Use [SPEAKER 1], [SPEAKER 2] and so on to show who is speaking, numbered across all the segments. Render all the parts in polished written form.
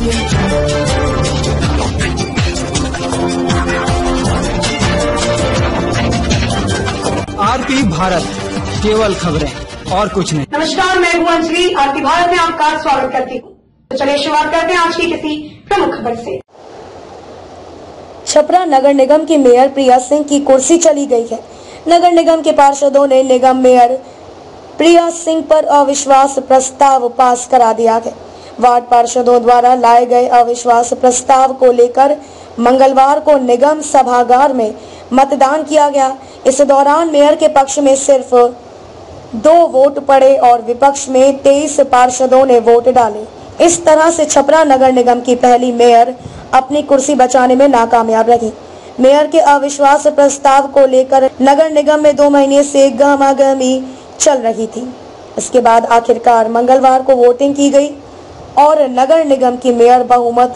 [SPEAKER 1] आरती भारत, केवल खबरें और कुछ नहीं।
[SPEAKER 2] नमस्कार, मैं हूं अंजलि। आरती भारत में आपका स्वागत करती हूँ। तो चलिए शुरुआत करते हैं आज की किसी प्रमुख खबर से।
[SPEAKER 3] छपरा नगर निगम की मेयर प्रिया सिंह की कुर्सी चली गई है। नगर निगम के पार्षदों ने निगम मेयर प्रिया सिंह पर अविश्वास प्रस्ताव पास करा दिया है। वार्ड पार्षदों द्वारा लाए गए अविश्वास प्रस्ताव को लेकर मंगलवार को निगम सभागार में मतदान किया गया। इस दौरान मेयर के पक्ष में सिर्फ 2 वोट पड़े और विपक्ष में 23 पार्षदों ने वोट डाले। इस तरह से छपरा नगर निगम की पहली मेयर अपनी कुर्सी बचाने में नाकामयाब रही। मेयर के अविश्वास प्रस्ताव को लेकर नगर निगम में 2 महीने से गहमागहमी चल रही थी। इसके बाद आखिरकार मंगलवार को वोटिंग की गई और नगर निगम की मेयर बहुमत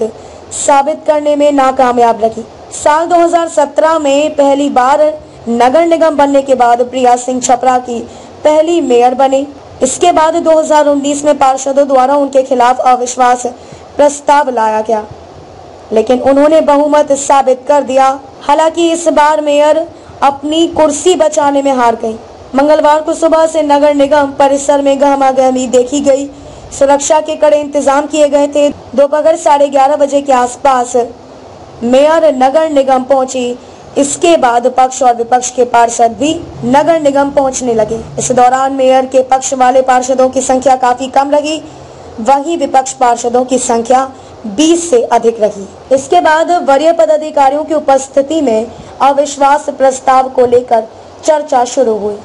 [SPEAKER 3] साबित करने में नाकामयाब रही। साल 2017 में पहली बार नगर निगम बनने के बाद प्रिया सिंह छपरा की पहली मेयर बनी। इसके बाद 2019 में पार्षदों द्वारा उनके खिलाफ अविश्वास प्रस्ताव लाया गया, लेकिन उन्होंने बहुमत साबित कर दिया। हालांकि इस बार मेयर अपनी कुर्सी बचाने में हार गई। मंगलवार को सुबह से नगर निगम परिसर में गहमागहमी देखी गई। सुरक्षा के कड़े इंतजाम किए गए थे। दोपहर 11:30 बजे के आसपास मेयर नगर निगम पहुंची। इसके बाद पक्ष और विपक्ष के पार्षद भी नगर निगम पहुंचने लगे। इस दौरान मेयर के पक्ष वाले पार्षदों की संख्या काफी कम रही, वहीं विपक्ष पार्षदों की संख्या 20 से अधिक रही। इसके बाद वरीय पदाधिकारियों की उपस्थिति में अविश्वास प्रस्ताव को लेकर चर्चा शुरू हुई।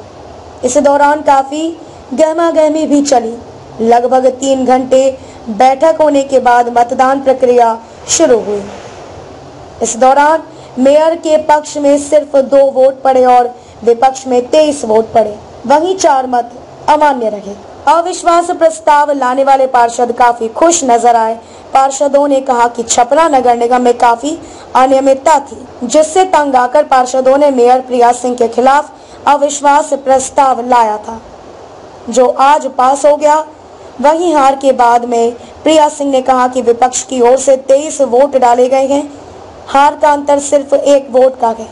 [SPEAKER 3] इस दौरान काफी गहमागहमी भी चली। लगभग 3 घंटे बैठक होने के बाद मतदान प्रक्रिया शुरू हुई। इस दौरान मेयर के पक्ष में सिर्फ 2 वोट पड़े और विपक्ष में 23 वोट पड़े, वहीं 4 मत अमान्य रहे। अविश्वास प्रस्ताव लाने वाले पार्षद काफी खुश नजर आए। पार्षदों ने कहा कि छपरा नगर निगम में काफी अनियमितता थी, जिससे तंग आकर पार्षदों ने मेयर प्रिया सिंह के खिलाफ अविश्वास प्रस्ताव लाया था, जो आज पास हो गया। वहीं हार के बाद में प्रिया सिंह ने कहा कि विपक्ष की ओर से 23 वोट डाले गए हैं, हार का अंतर सिर्फ 1 वोट का है।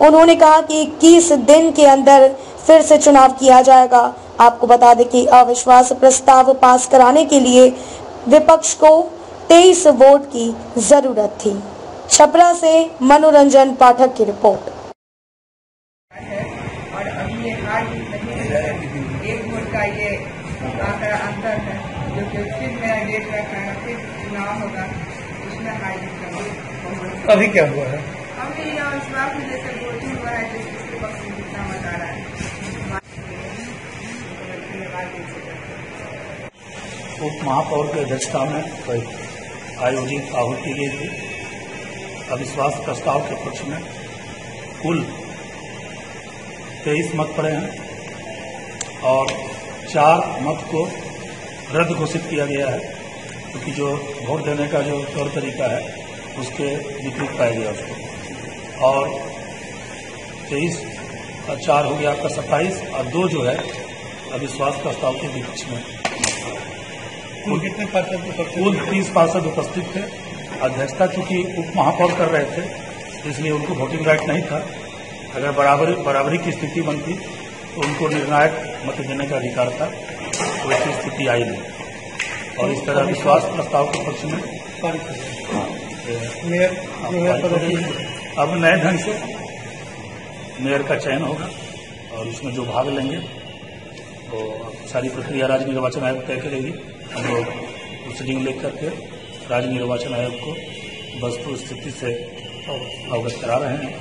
[SPEAKER 3] उन्होंने कहा कि 21 दिन के अंदर फिर से चुनाव किया जाएगा। आपको बता दें कि अविश्वास प्रस्ताव पास कराने के लिए विपक्ष को 23 वोट की जरूरत थी। छपरा से मनोरंजन पाठक की रिपोर्ट।
[SPEAKER 4] और अभी ये हार नहीं, 1 वोट का ये अंतर है, जो कि फिर मेरा डेट रखा है, फिर चुनाव होगा, उसमें हार जीत का।
[SPEAKER 5] अभी क्या हुआ है?
[SPEAKER 4] अभी इस बात में जैसे वोटिंग हुआ है, जिसके पक्ष में जितना मत आ रहा है।
[SPEAKER 5] उप महापौर की अध्यक्षता में आयोजित आहूति की गई थी। अविश्वास प्रस्ताव के पक्ष में कुल 23 मत पड़े हैं और 4 मत को रद्द घोषित किया गया है, क्योंकि जो वोट देने का जो तौर तरीका है उसके विपरीत पाया गया उसको। और 23 का 4 हो गया आपका 27 और 2 जो है अविश्वास प्रस्ताव के विपक्ष में।
[SPEAKER 6] कुल कितने पार्षद?
[SPEAKER 5] कुल 30 पार्षद उपस्थित थे। अध्यक्षता चूंकि उप महापौर कर रहे थे, इसलिए उनको वोटिंग राइट नहीं था। अगर बराबरी की स्थिति बनती तो उनको निर्णायक मत देने का अधिकार था, तो ऐसी स्थिति आई नहीं। और इस तरह विश्वास प्रस्ताव के पक्ष में
[SPEAKER 6] मेयर
[SPEAKER 5] अब नए ढंग से मेयर का चयन होगा और उसमें जो भाग लेंगे तो सारी प्रक्रिया राज्य निर्वाचन आयोग तय करेगी। हम लोग प्रोसीडिंग लेकर के राज्य निर्वाचन आयोग को वस्तु स्थिति से अवगत करा रहे हैं।